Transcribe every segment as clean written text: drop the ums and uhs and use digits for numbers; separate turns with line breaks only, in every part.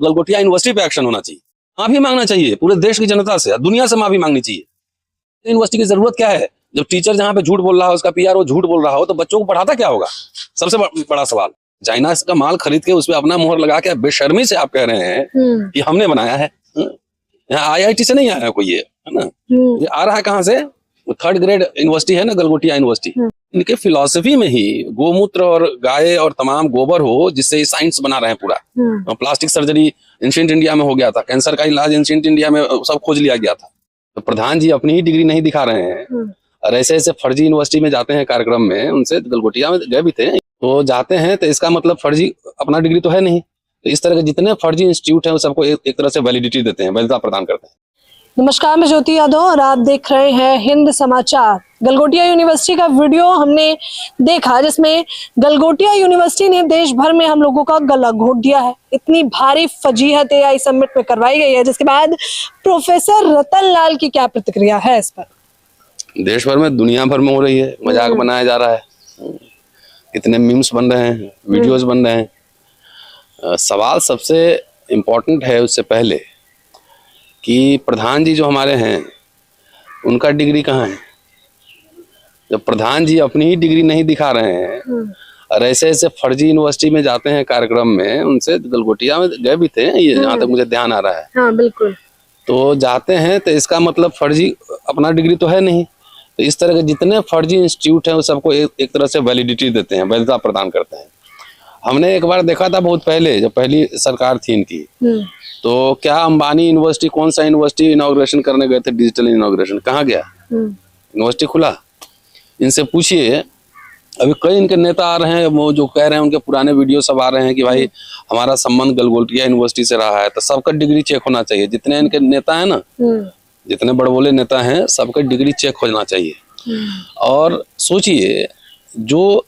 Galgotia university पे action होना चाहिए, माफी मांगना चाहिए पूरे देश की जनता से, दुनिया से माफी मांगनी चाहिए। यूनिवर्सिटी की जरूरत क्या है? जब टीचर जहां पे झूठ बोल रहा हो, उसका पीआरओ झूठ बोल रहा हो, तो बच्चों को पढ़ाता क्या होगा? सबसे बड़ा सवाल। चाइना का माल खरीद के उसपे अपना मोहर लगा के बेशर्मी से आप कह रहे हैं कि हमने बनाया है। यहाँ आईआईटी से नहीं आया कोई, ये है ना, ये आ रहा है कहाँ से? 3rd ग्रेड यूनिवर्सिटी है ना, गलगोटिया यूनिवर्सिटी। इनके फिलॉसफी में ही गोमूत्र और गाय और तमाम गोबर हो, जिससे साइंस बना रहे हैं पूरा। प्लास्टिक सर्जरी एंशिएंट इंडिया में हो गया था, कैंसर का इलाज एंशिएंट इंडिया में सब खोज लिया गया था। तो प्रधान जी अपनी ही डिग्री नहीं दिखा रहे हैं और ऐसे ऐसे फर्जी यूनिवर्सिटी में जाते हैं कार्यक्रम में। उनसे गलगोटिया में गए भी थे, तो जाते हैं तो इसका मतलब फर्जी अपना डिग्री तो है नहीं। तो इस तरह के जितने फर्जी इंस्टीट्यूट हैं वो सबको एक तरह से वैलिडिटी देते हैं, वैधता प्रदान करते हैं।
नमस्कार, मैं ज्योति यादव और आप देख रहे हैं हिंद समाचार। गलगोटिया यूनिवर्सिटी का वीडियो हमने देखा, जिसमें गलगोटिया यूनिवर्सिटी ने देश भर में हम लोगों का गला घोट दिया है। इतनी भारी फजीहत एआई समिट में करवाई गई है, जिसके बाद प्रोफेसर रतन लाल की क्या प्रतिक्रिया है इस पर?
देश भर में, दुनिया भर में हो रही है, मजाक बनाया जा रहा है, कितने मीम्स बन रहे हैं, वीडियोस बन रहे हैं। सवाल सबसे इम्पोर्टेंट है उससे पहले कि प्रधान जी जो हमारे हैं उनका डिग्री कहाँ है? जब प्रधान जी अपनी ही डिग्री नहीं दिखा रहे हैं और ऐसे ऐसे फर्जी यूनिवर्सिटी में जाते हैं कार्यक्रम में, उनसे गलगोटिया में गए भी थे, ये जहाँ तक मुझे ध्यान आ रहा है।
हाँ, बिल्कुल।
तो जाते हैं तो इसका मतलब फर्जी अपना डिग्री तो है नहीं। तो इस तरह के जितने फर्जी इंस्टीट्यूट हैं वो सबको एक तरह से वैलिडिटी देते हैं, वैधता प्रदान करते हैं। हमने एक बार देखा था बहुत पहले, जब पहली सरकार थी इनकी, तो क्या अंबानी यूनिवर्सिटी, कौन सा यूनिवर्सिटी इनॉग्रेशन करने गए थे, डिजिटल इनॉग्रेशन, कहाँ गया? यूनिवर्सिटी खुला? इनसे पूछिए। अभी कई इनके नेता आ रहे हैं, वो जो कह रहे हैं, उनके पुराने वीडियो सब आ रहे हैं कि भाई हमारा संबंध गलगोटिया यूनिवर्सिटी से रहा है, तो सबका डिग्री चेक होना चाहिए। जितने इनके नेता है ना, जितने बड़े बोले नेता हैं, सबका डिग्री चेक होना चाहिए। और सोचिए, जो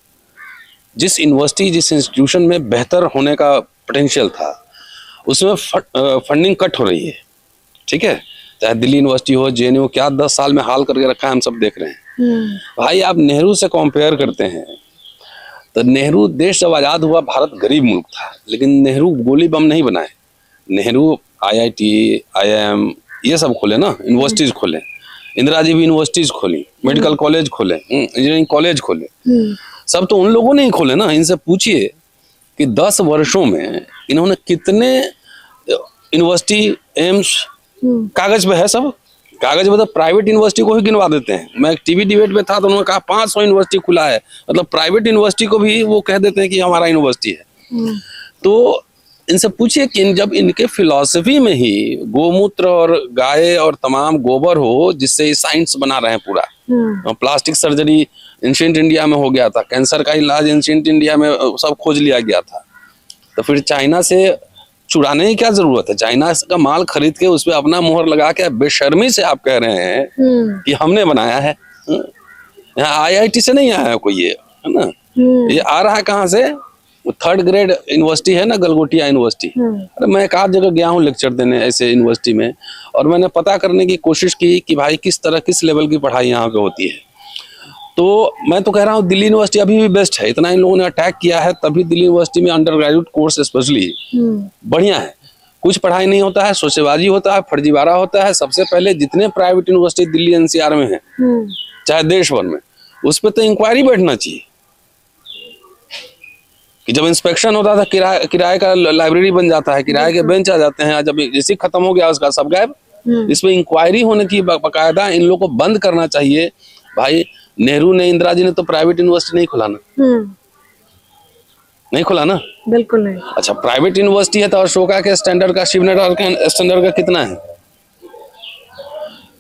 जिस यूनिवर्सिटी, जिस इंस्टीट्यूशन में बेहतर होने का पोटेंशियल था, उसमें फंडिंग कट हो रही है। ठीक है, चाहे दिल्ली यूनिवर्सिटी हो, जेएनयू, क्या 10 साल में हाल करके रखा है, हम सब देख रहे हैं। भाई आप नेहरू से कंपेयर करते हैं, तो नेहरू देश जब आजाद हुआ, भारत गरीब मुल्क था, लेकिन नेहरू गोली बम नहीं बनाए। नेहरू आईआईटी, आईआईएम ये सब खोले ना, यूनिवर्सिटीज खोले। इंदिरा जी भी यूनिवर्सिटीज खोली, मेडिकल कॉलेज खोले, इंजीनियरिंग कॉलेज खोले, सब तो उन लोगों ने ही खोले ना। इनसे पूछिए कि 10 वर्षों में इन्होंने कितने यूनिवर्सिटी, एम्स कागज पे है, सब कागज में। तो प्राइवेट यूनिवर्सिटी को ही गिनवा देते हैं। मैं एक टीवी डिबेट में था तो उन्होंने कहा 500 यूनिवर्सिटी खुला है, मतलब प्राइवेट यूनिवर्सिटी को भी वो कह देते हैं कि हमारा यूनिवर्सिटी है। तो इनसे पूछिए कि जब इनके फिलॉसफी में ही गोमूत्र और गाय और तमाम गोबर हो, जिससे साइंस बना रहे हैं पूरा। प्लास्टिक सर्जरी एंशिएंट इंडिया में हो गया था, कैंसर का इलाज एंशिएंट इंडिया में सब खोज लिया गया था। तो फिर चाइना से चुराने की क्या जरूरत है? चाइना का माल खरीद के उसपे अपना मोहर लगा के बेशर्मी से आप कह रहे हैं कि हमने बनाया है। यहाँ आईआईटी से नहीं आया कोई, ये है ना, ये आ रहा है कहाँ से? 3rd ग्रेड यूनिवर्सिटी है ना, गलगोटिया यूनिवर्सिटी। अरे मैं एक आध जगह गया हूँ लेक्चर देने ऐसे यूनिवर्सिटी में, और मैंने पता करने की कोशिश की कि भाई किस तरह, किस लेवल की पढ़ाई यहाँ पे होती है। तो मैं तो कह रहा हूँ दिल्ली यूनिवर्सिटी अभी भी बेस्ट है। इतना इन लोगों ने अटैक किया है, तभी दिल्ली यूनिवर्सिटी में अंडर ग्रेजुएट कोर्स स्पेशली बढ़िया है। कुछ पढ़ाई नहीं होता है, शोषेबाजी होता है, फर्जीवाड़ा होता है। सबसे पहले जितने प्राइवेट यूनिवर्सिटी दिल्ली एनसीआर में है, चाहे देश भर में, उस पर तो इंक्वायरी बैठना चाहिए कि जब इंस्पेक्शन होता था, किराए का लाइब्रेरी बन जाता है, किराए के बेंच आ जाते हैं, जब इसी खत्म हो गया उसका सब गायब। इसमें इंक्वायरी होने की बाकायदा इन लोगों को बंद करना चाहिए। भाई नेहरू ने, इंदिरा जी ने तो प्राइवेट यूनिवर्सिटी नहीं खुला ना, नहीं खुला ना,
बिल्कुल नहीं।
अच्छा, प्राइवेट यूनिवर्सिटी है तो अशोका के स्टैंडर्ड का, शिवनगर के स्टैंडर्ड का कितना है?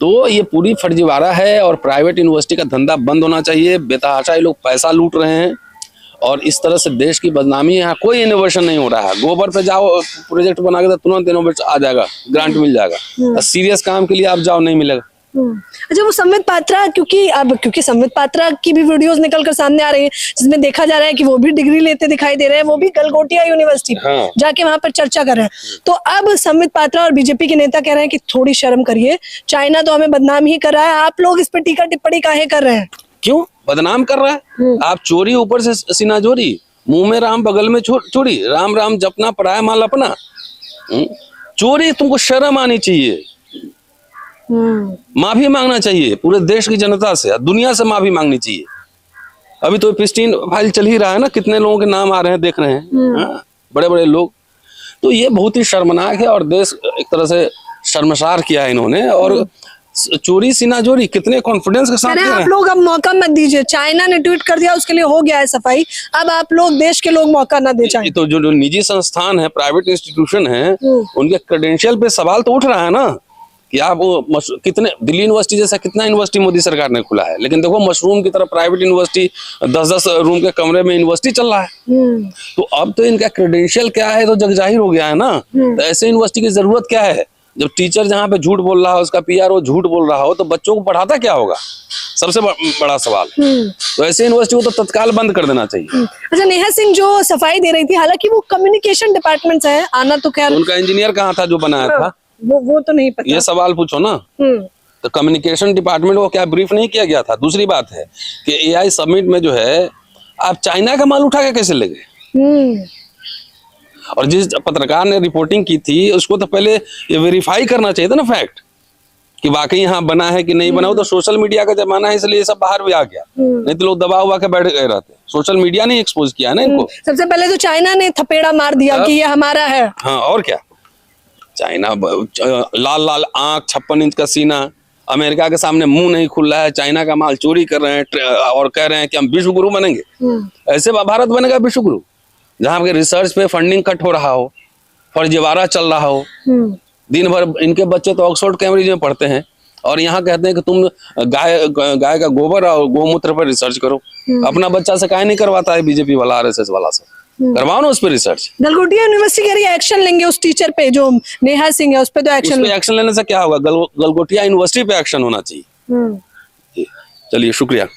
तो ये पूरी फर्जीवाड़ा है और प्राइवेट यूनिवर्सिटी का धंधा बंद होना चाहिए। बेतहाशा ये लोग पैसा लूट रहे हैं और इस तरह से देश की बदनामी है। यहाँ कोई इनोवेशन नहीं हो रहा है। गोबर पे जाओ, प्रोजेक्ट बना के तो तुरंत इनोवेशन आ जाएगा, ग्रांट मिल जाएगा। सीरियस काम के लिए आप जाओ, नहीं मिलेगा।
अच्छा, वो संबित पात्रा, क्योंकि संबित पात्रा की भी वीडियोस निकलकर सामने आ रही है, जिसमें देखा जा रहा है कि वो भी डिग्री लेते दिखाई दे रहे हैं, वो भी गलगोटिया यूनिवर्सिटी जाके वहां पर चर्चा कर रहे हैं। तो अब संबित पात्रा और बीजेपी के नेता कह रहे हैं कि थोड़ी शर्म करिए, चाइना तो हमें बदनाम ही कर रहा है, आप लोग इस पर टीका टिप्पणी काहे कर रहे हैं?
क्यों बदनाम कर रहा है? आप चोरी ऊपर से सीना चोरी, मुंह में राम बगल में चोरी, राम राम जपना पराया माल अपना। चोरी, तुमको शर्म आनी चाहिए, माफी मांगना चाहिए पूरे देश की जनता से, दुनिया से माफी मांगनी चाहिए। अभी तो प्रिस्टीन फाइल चल ही रहा है ना, कितने लोगों के नाम आ रहे हैं, देख रहे हैं, बड़े बड़े लोग। तो ये बहुत ही शर्मनाक है और देश एक तरह से शर्मसार किया है इन्होंने। और चोरी सीनाजोरी कितने कॉन्फिडेंस के साथ
आप लोग अब मौका मत दीजिए, चाइना ने ट्वीट कर दिया, उसके लिए हो गया है सफाई, अब आप लोग देश के लोग मौका ना दे चाहे।
तो जो निजी संस्थान है, प्राइवेट इंस्टीट्यूशन है, उनके क्रेडेंशियल पे सवाल तो उठ रहा है ना कि आप वो कितने, दिल्ली यूनिवर्सिटी जैसा कितना यूनिवर्सिटी मोदी सरकार ने खुला है, लेकिन देखो मशरूम की तरह प्राइवेट यूनिवर्सिटी 10-10 रूम के कमरे में यूनिवर्सिटी चल रहा है। तो अब तो इनका क्रेडेंशियल क्या है तो जग जाहिर हो गया है ना। तो ऐसे यूनिवर्सिटी की जरूरत क्या है? जब टीचर जहाँ पे झूठ बोल रहा हो, उसका पीआरओ झूठ बोल रहा हो, तो बच्चों को पढ़ाता क्या होगा? सबसे बड़ा सवाल। तो ऐसे यूनिवर्सिटी को तो तत्काल बंद कर देना चाहिए।
अच्छा, नेहा सिंह जो सफाई दे रही थी, हालांकि वो कम्युनिकेशन डिपार्टमेंट से है, आना तो खैर
उनका इंजीनियर कहाँ था जो बनाया था?
वो तो नहीं पता,
ये सवाल पूछो ना। तो कम्युनिकेशन डिपार्टमेंट को क्या ब्रीफ नहीं किया गया था? दूसरी बात है कि एआई समिट में जो है आप चाइना का माल उठा के कैसे ले गए? और जिस पत्रकार ने रिपोर्टिंग की थी उसको तो पहले ये वेरीफाई करना चाहिए था ना फैक्ट, कि वाकई यहाँ बना है कि नहीं बना। हो तो सोशल मीडिया का जमाना है, इसलिए ये सब बाहर भी आ गया, नहीं तो लोग दबा हुआ के बैठ गए रहते। सोशल मीडिया ने एक्सपोज किया ना इनको।
सबसे पहले तो चाइना ने थपेड़ा मार दिया कि ये हमारा है।
हाँ, और क्या, चाइना लाल लाल आंख, 56 इंच का सीना, अमेरिका के सामने मुंह नहीं खुल रहा है, चाइना का माल चोरी कर रहे हैं और कह रहे हैं कि हम विश्व गुरु बनेंगे। ऐसे भारत बनेगा विश्व गुरु जहाँ पे रिसर्च पे फंडिंग कट हो रहा हो, फर्जीवाड़ा चल रहा हो, दिन भर इनके बच्चे तो ऑक्सफोर्ड कैम्ब्रिज में पढ़ते हैं और यहाँ कहते हैं कि तुम गाय का गोबर और गोमूत्र पर रिसर्च करो। अपना बच्चा से काहे नहीं करवाता है बीजेपी वाला, आरएसएस वाला से? करवाओ ना उस पर रिसर्च।
गलगोटिया यूनिवर्सिटी कह रही है एक्शन लेंगे उस टीचर पे जो नेहा सिंह है, उस पे तो एक्शन
लेने से क्या होगा? गलगोटिया यूनिवर्सिटी पे एक्शन होना चाहिए। चलिए, शुक्रिया।